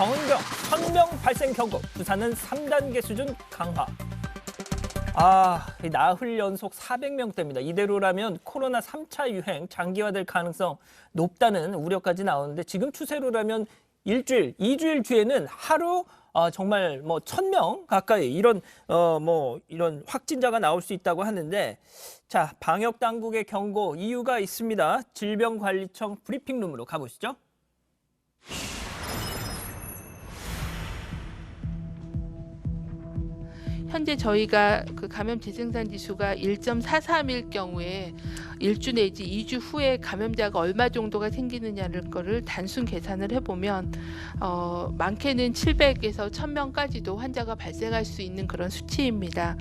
정은경 1000명 발생 경고, 부산은 3단계 수준 강화. 나흘 연속 400명대입니다. 이대로라면 코로나 3차 유행 장기화될 가능성 높다는 우려까지 나오는데 지금 추세로라면 일주일, 2주일 뒤에는 하루 정말 1000명 가까이 이런 확진자가 나올 수 있다고 하는데, 자, 방역 당국의 경고 이유가 있습니다. 질병관리청 브리핑룸으로 가보시죠. 현재 저희가 그 감염 재생산 지수가 1.43일 경우에 1주 내지 2주 후에 감염자가 얼마 정도가 생기느냐를 거를 단순 계산을 해보면 많게는 700에서 1000명까지도 환자가 발생할 수 있는 그런 수치입니다.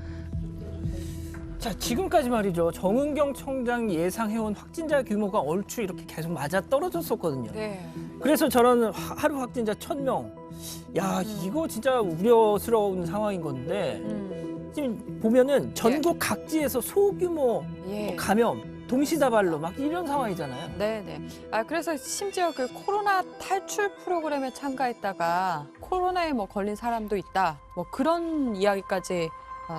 자, 지금까지 말이죠. 정은경 청장 예상해온 확진자 규모가 얼추 이렇게 계속 맞아 떨어졌었거든요. 네. 그래서 저는 하루 확진자 1000명. 야, 이거 진짜 우려스러운 상황인 건데 지금 보면은 전국 각지에서 소규모 예. 감염, 동시다발로 막 이런 상황이잖아요. 네네. 그래서 심지어 그 코로나 탈출 프로그램에 참가했다가 코로나에 걸린 사람도 있다. 그런 이야기까지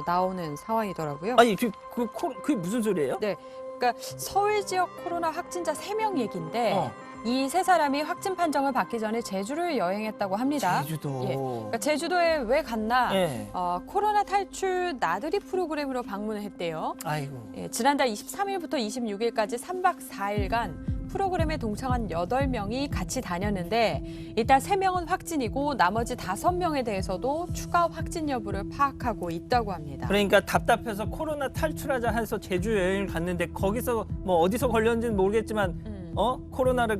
나오는 상황이더라고요. 아니, 그게 무슨 소리예요? 네. 그러니까 서울 지역 코로나 확진자 3명 얘기인데 이 세 사람이 확진 판정을 받기 전에 제주를 여행했다고 합니다. 제주도. 예. 그러니까 제주도에 왜 갔나? 예. 코로나 탈출 나들이 프로그램으로 방문을 했대요. 아이고. 예, 지난달 23일부터 26일까지 3박 4일간 프로그램에 동참한 8명이 같이 다녔는데 일단 3명은 확진이고 나머지 5명에 대해서도 추가 확진 여부를 파악하고 있다고 합니다. 그러니까 답답해서 코로나 탈출하자 해서 제주 여행을 갔는데 거기서 어디서 걸렸는지는 모르겠지만 코로나에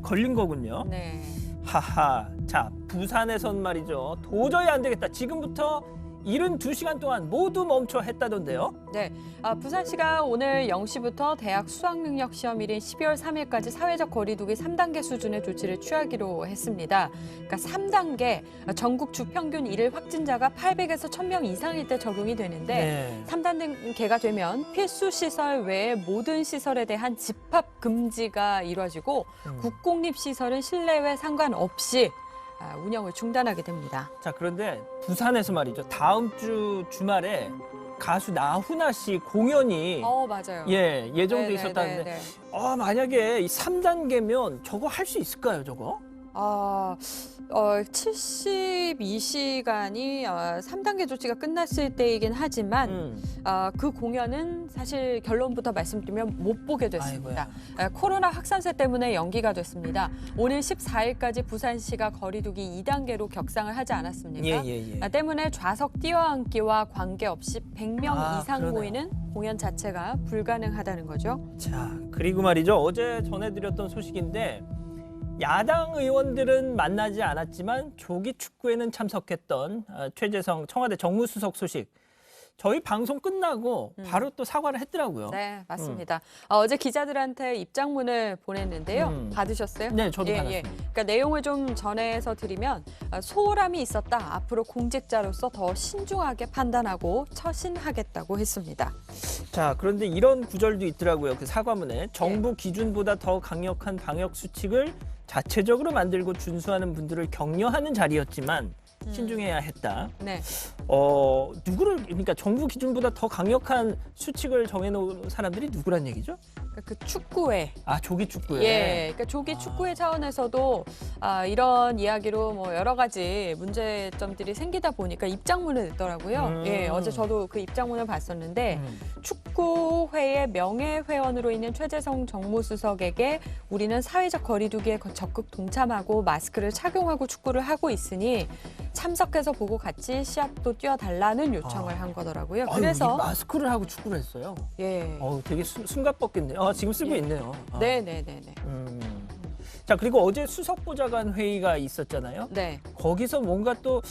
걸린 거군요. 네. 하하. 자, 부산에선 말이죠. 도저히 안 되겠다. 지금부터 72시간 동안 모두 멈춰 했다던데요. 네, 부산시가 오늘 0시부터 대학 수학능력 시험일인 12월 3일까지 사회적 거리두기 3단계 수준의 조치를 취하기로 했습니다. 그러니까 3단계, 전국 주평균 일일 확진자가 800에서 1000명 이상일 때 적용이 되는데 네. 3단계가 되면 필수 시설 외의 모든 시설에 대한 집합 금지가 이루어지고 국공립 시설은 실내외 상관없이 운영을 중단하게 됩니다. 자, 그런데 부산에서 말이죠. 다음 주 주말에 가수 나훈아 씨 공연이 맞아요. 예정돼 네네네네. 있었다는데 만약에 이 3단계면 저거 할 수 있을까요, 저거? 72시간이 3단계 조치가 끝났을 때이긴 하지만 그 공연은 사실 결론부터 말씀드리면 못 보게 됐습니다. 코로나 확산세 때문에 연기가 됐습니다. 오늘 14일까지 부산시가 거리두기 2단계로 격상을 하지 않았습니까? 때문에 좌석 띄어앉기와 관계없이 100명 이상 그러네요. 모이는 공연 자체가 불가능하다는 거죠. 자, 그리고 말이죠. 어제 전해드렸던 소식인데 야당 의원들은 만나지 않았지만 조기 축구에는 참석했던 최재성 청와대 정무수석 소식. 저희 방송 끝나고 바로 또 사과를 했더라고요. 네, 맞습니다. 어제 기자들한테 입장문을 보냈는데요. 받으셨어요? 네, 저도 받았습니다. 그러니까 내용을 좀 전해서 드리면 소홀함이 있었다. 앞으로 공직자로서 더 신중하게 판단하고 처신하겠다고 했습니다. 자, 그런데 이런 구절도 있더라고요. 그 사과문에 정부 기준보다 더 강력한 방역 수칙을 자체적으로 만들고 준수하는 분들을 격려하는 자리였지만 신중해야 했다. 네. 그러니까 정부 기준보다 더 강력한 수칙을 정해놓은 사람들이 누구란 얘기죠? 그 축구회. 조기 축구회. 그러니까 조기 축구회 차원에서도 이런 이야기로 여러 가지 문제점들이 생기다 보니까 입장문을 냈더라고요. 어제 저도 그 입장문을 봤었는데 축구회의 명예회원으로 있는 최재성 정무수석에게 우리는 사회적 거리두기에 적극 동참하고 마스크를 착용하고 축구를 하고 있으니 참석해서 보고 같이 시합도 뛰어달라는 요청을 한 거더라고요. 그래서 마스크를 하고 축구를 했어요. 되게 숨가뻗겠네요. 지금 쓰고 있네요. 네네네네. 자, 그리고 어제 수석보좌관 회의가 있었잖아요. 네. 거기서 뭔가 또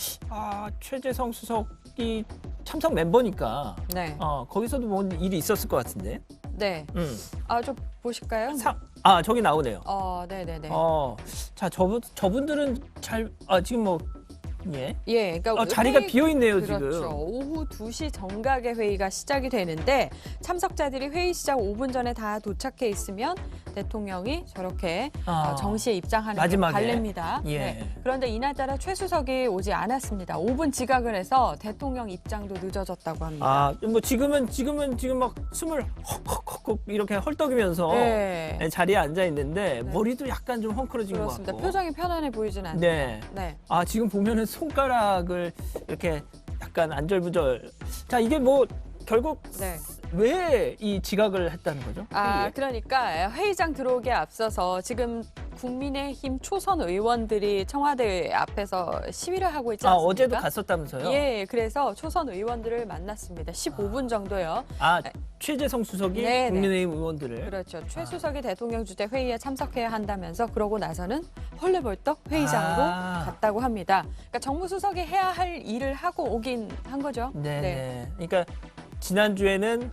최재성 수석이 참석 멤버니까 네. 거기서도 뭔 일이 있었을 것 같은데. 네. 좀 보실까요? 저기 나오네요. 네네네. 자, 저분들은 지금 예. 예, 그러니까 자리가 비어 있네요, 그렇죠. 지금. 오후 2시 정각에 회의가 시작이 되는데 참석자들이 회의 시작 5분 전에 다 도착해 있으면 대통령이 저렇게 정시에 입장하는 게 마지막에. 관례입니다. 예. 네. 그런데 이날따라 최 수석이 오지 않았습니다. 5분 지각을 해서 대통령 입장도 늦어졌다고 합니다. 뭐 지금 막 숨을 헉헉헉 이렇게 헐떡이면서 네. 자리에 앉아 있는데 네. 머리도 약간 좀 헝클어진 것 그렇습니다. 같고. 표정이 편안해 보이진 않네요. 네. 네. 지금 보면은 손가락을 이렇게 약간 안절부절. 자, 이게 뭐 결국 네. 왜 이 지각을 했다는 거죠? 회의에? 그러니까 회의장 들어오기에 앞서서 지금 국민의힘 초선 의원들이 청와대 앞에서 시위를 하고 있지 않습니까? 어제도 갔었다면서요? 예, 그래서 초선 의원들을 만났습니다. 15분 정도요. 최재성 수석이 네네. 국민의힘 의원들을. 그렇죠. 최 수석이 대통령 주재 회의에 참석해야 한다면서 그러고 나서는 헐레벌떡 회의장으로 갔다고 합니다. 그러니까 정무수석이 해야 할 일을 하고 오긴 한 거죠. 네네. 그러니까 지난주에는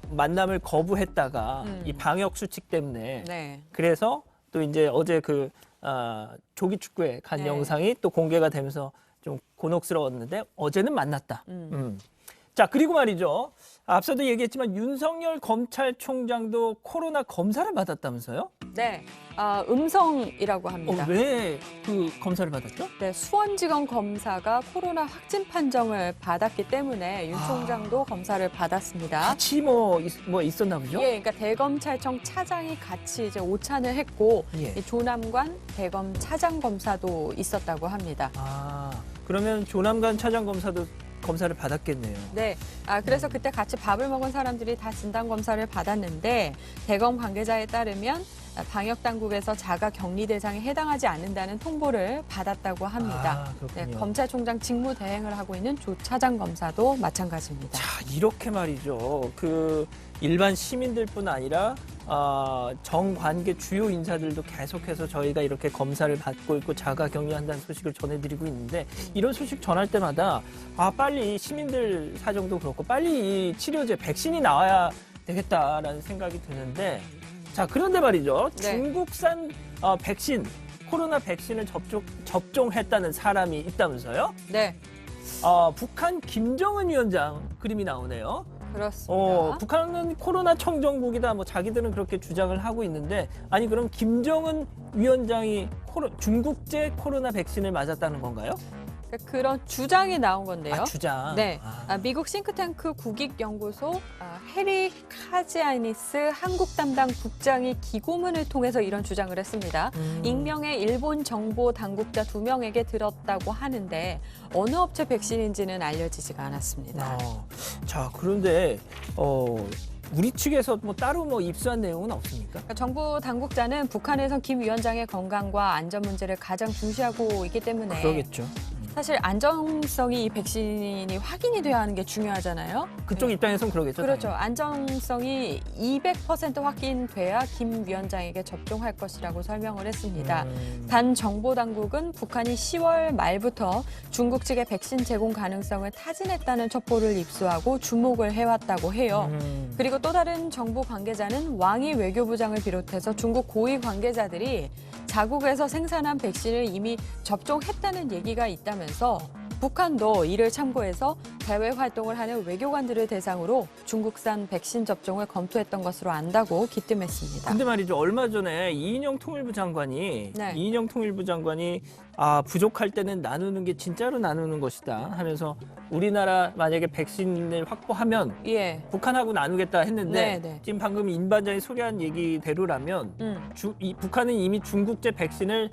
만남을 거부했다가 이 방역 수칙 때문에 네. 그래서 또 이제 어제 그 조기 축구에 간 네. 영상이 또 공개가 되면서 좀 곤혹스러웠는데 어제는 만났다. 자, 그리고 말이죠. 앞서도 얘기했지만 윤석열 검찰총장도 코로나 검사를 받았다면서요? 네. 음성이라고 합니다. 왜 그 검사를 받았죠? 네, 수원지검 검사가 코로나 확진 판정을 받았기 때문에 윤 총장도 검사를 받았습니다. 같이 뭐 있었나 보죠? 예, 그러니까 대검찰청 차장이 같이 이제 오찬을 했고 예. 이 조남관 대검 차장 검사도 있었다고 합니다. 그러면 조남관 차장 검사도 검사를 받았겠네요. 네, 그래서 그때 같이 밥을 먹은 사람들이 다 진단 검사를 받았는데 대검 관계자에 따르면 방역 당국에서 자가 격리 대상에 해당하지 않는다는 통보를 받았다고 합니다. 그렇군요. 네, 검찰총장 직무 대행을 하고 있는 조 차장 검사도 마찬가지입니다. 자, 이렇게 말이죠. 그 일반 시민들뿐 아니라 정관계 주요 인사들도 계속해서 저희가 이렇게 검사를 받고 있고 자가 격리한다는 소식을 전해드리고 있는데 이런 소식 전할 때마다 빨리 시민들 사정도 그렇고 빨리 이 치료제 백신이 나와야 되겠다라는 생각이 드는데 자, 그런데 말이죠. 네. 중국산 백신, 코로나 백신을 접종했다는 사람이 있다면서요? 네, 북한 김정은 위원장 그림이 나오네요. 그렇습니다. 북한은 코로나 청정국이다. 뭐 자기들은 그렇게 주장을 하고 있는데 아니 그럼 김정은 위원장이 중국제 코로나 백신을 맞았다는 건가요? 그러니까 그런 주장이 나온 건데요. 주장. 네, 미국 싱크탱크 국익연구소 해리 카지아니스 한국 담당 국장이 기고문을 통해서 이런 주장을 했습니다. 익명의 일본 정보 당국자 2명에게 들었다고 하는데 어느 업체 백신인지는 알려지지가 않았습니다. 자, 그런데 우리 측에서 뭐 따로 입수한 내용은 없습니까? 그러니까 정부 당국자는 북한에선 김 위원장의 건강과 안전 문제를 가장 중시하고 있기 때문에 그러겠죠. 사실 안정성이 이 백신이 확인이 돼야 하는 게 중요하잖아요. 그쪽 입장에선 그러겠죠. 그렇죠. 당연히. 안정성이 200% 확인돼야 김 위원장에게 접종할 것이라고 설명을 했습니다. 단 정보당국은 북한이 10월 말부터 중국 측의 백신 제공 가능성을 타진했다는 첩보를 입수하고 주목을 해왔다고 해요. 그리고 또 다른 정부 관계자는 왕이 외교부장을 비롯해서 중국 고위 관계자들이 자국에서 생산한 백신을 이미 접종했다는 얘기가 있다면서 북한도 이를 참고해서 대외 활동을 하는 외교관들을 대상으로 중국산 백신 접종을 검토했던 것으로 안다고 기뜸했습니다. 근데 말이죠. 얼마 전에 이인영 통일부 장관이 네. 부족할 때는 나누는 게 진짜로 나누는 것이다 하면서 우리나라 만약에 백신을 확보하면 예. 북한하고 나누겠다 했는데 네. 지금 방금 임 반장이 소개한 얘기대로라면 북한은 이미 중국제 백신을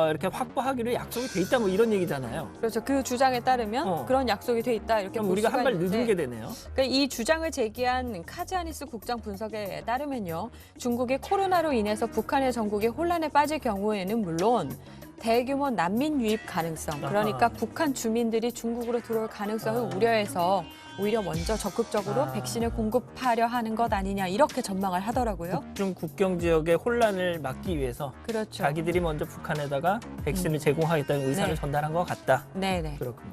이렇게 확보하기로 약속이 돼 있다 뭐 이런 얘기잖아요. 그렇죠. 그 주장에 따르면 그런 약속이 돼 있다 이렇게 그럼 볼 우리가 수가 한 발 있는데 늦은 게 되네요. 그러니까 이 주장을 제기한 카지아니스 국장 분석에 따르면요. 중국이 코로나로 인해서 북한의 전국이 혼란에 빠질 경우에는 물론 대규모 난민 유입 가능성, 그러니까 북한 주민들이 중국으로 들어올 가능성을 우려해서 오히려 먼저 적극적으로 백신을 공급하려 하는 것 아니냐 이렇게 전망을 하더라고요. 북중 국경 지역의 혼란을 막기 위해서 그렇죠. 자기들이 먼저 북한에다가 백신을 제공하겠다는 의사를 네. 전달한 것 같다. 네네. 그렇군요.